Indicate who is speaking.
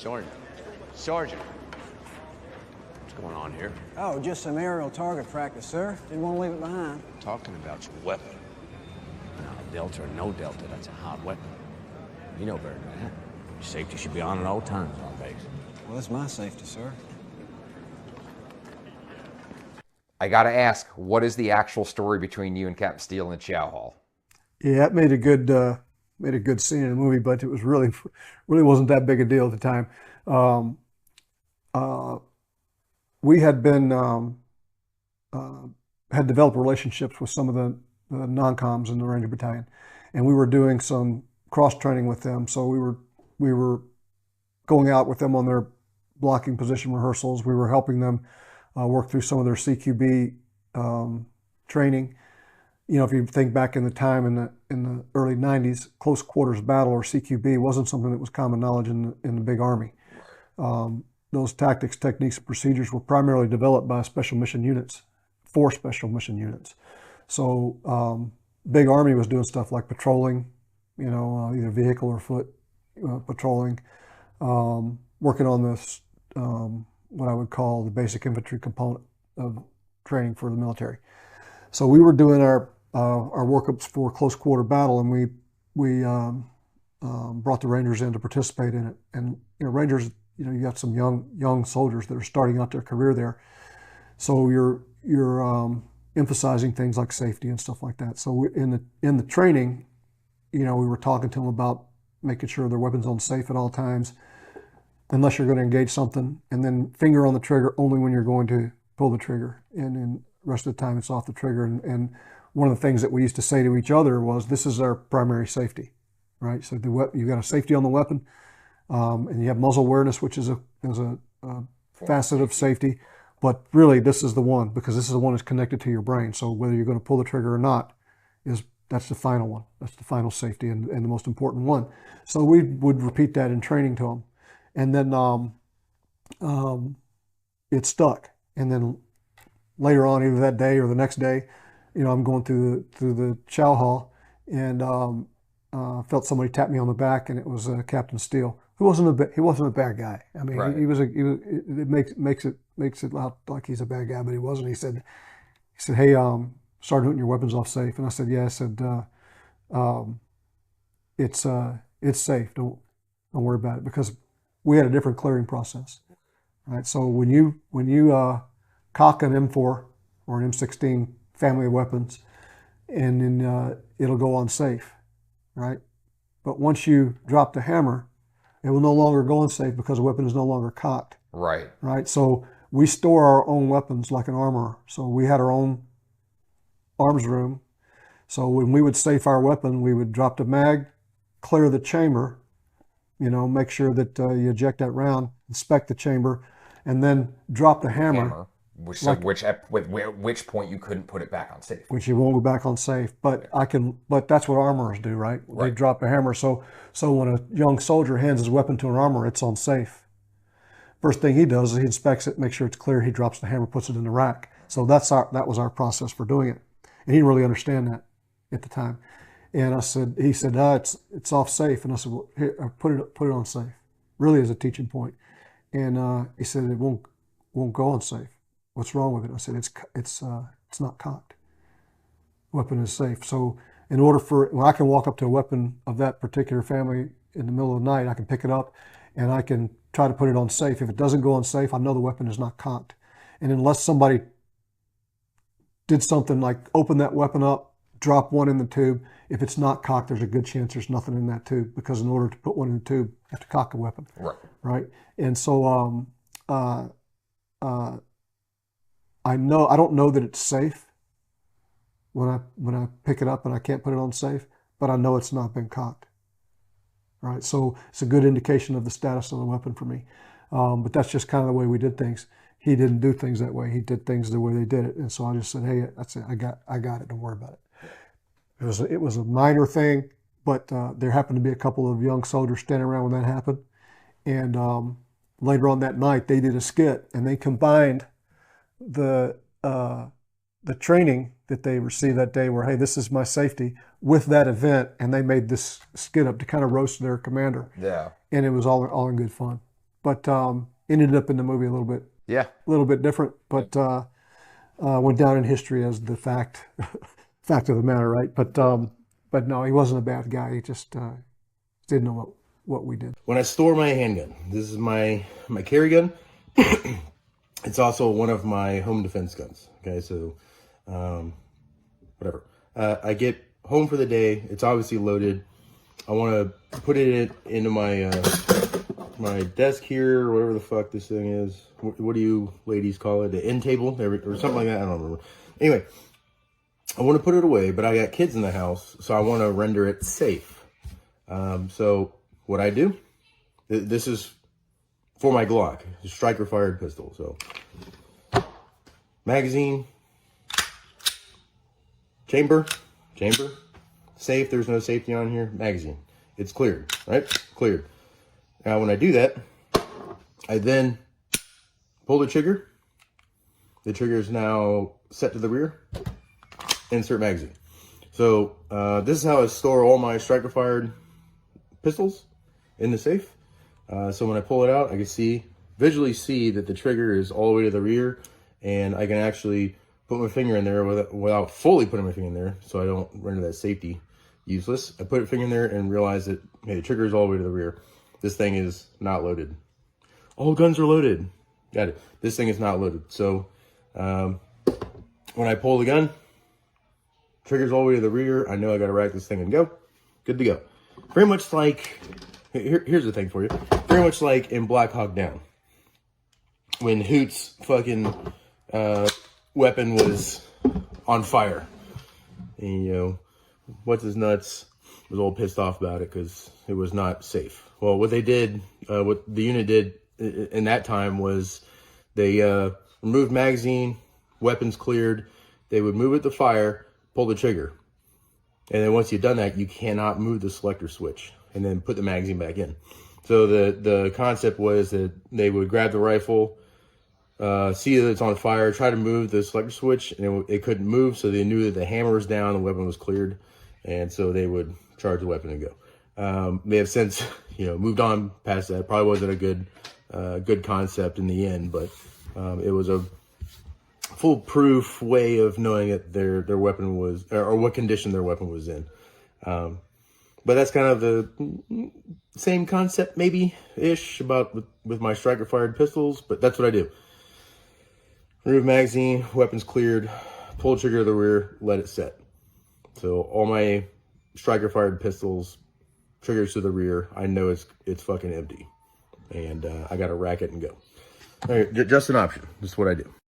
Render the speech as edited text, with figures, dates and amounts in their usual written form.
Speaker 1: Sergeant. Sergeant. What's going on here?
Speaker 2: Oh, just some aerial target practice, sir. Didn't want to leave it behind.
Speaker 1: Talking about your weapon. Now, Delta or no Delta, that's a hot weapon. You know better than that. Your safety should be on at all times on base.
Speaker 2: Well, that's my safety, sir.
Speaker 3: I got to ask, what is the actual story between you and Captain Steele in the chow hall?
Speaker 4: Yeah, it made a good scene in the movie, but it was really wasn't that big a deal at the time. We had been had developed relationships with some of the non-coms in the Ranger Battalion, and we were doing some cross training with them. So we were going out with them on their blocking position rehearsals. We were helping them work through some of their CQB training. You know, if you think back in the time in the early 90s, close quarters battle or CQB wasn't something that was common knowledge in the big Army. Those tactics, techniques, and procedures were primarily developed by special mission units, for special mission units. So big Army was doing stuff like patrolling, you know, either vehicle or foot patrolling, working on this, what I would call the basic infantry component of training for the military. So we were doing our workups for close quarter battle, and we brought the Rangers in to participate in it. And you know, Rangers, you know, you got some young soldiers that are starting out their career there, so you're emphasizing things like safety and stuff like that. So in the training, you know, we were talking to them about making sure their weapons on safe at all times, unless you're going to engage something, and then finger on the trigger only when you're going to pull the trigger, and then the rest of the time it's off the trigger. And one of the things that we used to say to each other was, this is our primary safety, right? So you've got a safety on the weapon, and you have muzzle awareness, which is a facet of safety, but really this is the one, because this is the one that's connected to your brain. So whether you're going to pull the trigger or not, that's the final one. That's the final safety and the most important one. So we would repeat that in training to them. And then it stuck. And then later on, either that day or the next day, you know, I'm going through the chow hall, and felt somebody tap me on the back, and it was Captain Steele. He wasn't a bad guy. I mean,
Speaker 3: Right.
Speaker 4: It makes it out like he's a bad guy, but he wasn't. He said, "Hey, Sergeant, your weapon's off safe." And I said, "Yeah." I said, "It's safe. Don't worry about it," because we had a different clearing process, right? So when you cock an M4 or an M16 family of weapons, and then it'll go on safe, right? But once you drop the hammer, it will no longer go on safe because the weapon is no longer cocked.
Speaker 3: Right.
Speaker 4: Right. So we store our own weapons like an armorer. So we had our own arms room. So when we would safe our weapon, we would drop the mag, clear the chamber, you know, make sure that you eject that round, inspect the chamber, and then drop the hammer.
Speaker 3: Which point you couldn't put it back on safe.
Speaker 4: Which you won't go back on safe, but that's what armorers do, right? They drop a hammer. So when a young soldier hands his weapon to an armorer, it's on safe. First thing he does is he inspects it, makes sure it's clear. He drops the hammer, puts it in the rack. So that was our process for doing it, and he didn't really understand that at the time. And he said, it's off safe, and I said, well, here, put it on safe. Really, as a teaching point. And he said it won't go on safe. What's wrong with it? I said, it's not cocked. Weapon is safe. So in order when I can walk up to a weapon of that particular family in the middle of the night, I can pick it up and I can try to put it on safe. If it doesn't go on safe, I know the weapon is not cocked. And unless somebody did something like open that weapon up, drop one in the tube, if it's not cocked, there's a good chance there's nothing in that tube, because in order to put one in the tube, you have to cock a weapon. Right. And so I don't know that it's safe when I pick it up and I can't put it on safe, but I know it's not been cocked. Right, so it's a good indication of the status of the weapon for me. But that's just kind of the way we did things. He didn't do things that way. He did things the way they did it, and so I just said, "Hey, that's it. I got it. Don't worry about it." It was a minor thing, but there happened to be a couple of young soldiers standing around when that happened, and later on that night they did a skit, and they combined the training that they received that day, where, hey, this is my safety, with that event, and they made this skit up to kind of roast their commander.
Speaker 3: Yeah.
Speaker 4: And it was all in good fun. but ended up in the movie a little bit different, but went down in history as the fact of the matter, right? But no, he wasn't a bad guy. He just didn't know what we did.
Speaker 5: When I store my handgun, this is my carry gun. It's also one of my home defense guns. Okay, so whatever. I get home for the day. It's obviously loaded. I want to put it into my my desk here, or whatever the fuck this thing is. What do you ladies call it? The end table or something like that. I don't remember. Anyway, I want to put it away, but I got kids in the house, so I want to render it safe. So what I do, this is for my Glock, striker fired pistol. So magazine, chamber, safe. There's no safety on here. Magazine, it's cleared, right? Cleared. Now when I do that, I then pull the trigger. The trigger is now set to the rear. Insert magazine. So this is how I store all my striker fired pistols in the safe. So when I pull it out, I can visually see that the trigger is all the way to the rear, and I can actually put my finger in there without fully putting my finger in there, so I don't render that safety useless. I put a finger in there and realize that, hey, the trigger is all the way to the rear. This thing is not loaded. All guns are loaded. Got it. This thing is not loaded. So when I pull the gun, trigger's all the way to the rear. I know I got to rack this thing and go. Good to go. Very much like, here's the thing for you. Very much like in Black Hawk Down, when Hoot's fucking weapon was on fire. And, you know, what's his nuts was all pissed off about it because it was not safe. Well, what they did, what the unit did in that time was they removed magazine, weapons cleared. They would move it to fire, pull the trigger. And then once you've done that, you cannot move the selector switch and then put the magazine back in. So the concept was that they would grab the rifle, see that it's on fire, try to move the selector switch, and it couldn't move, so they knew that the hammer was down, the weapon was cleared, and so they would charge the weapon and go. They have since, moved on past that. Probably wasn't a good concept in the end, but it was a foolproof way of knowing that their weapon was, or what condition their weapon was in. But that's kind of the same concept, maybe-ish, about with my striker-fired pistols, but that's what I do. Remove magazine, weapons cleared, pull trigger to the rear, let it set. So all my striker-fired pistols, triggers to the rear, I know it's fucking empty. And I got to rack it and go. All right, just an option. Just what I do.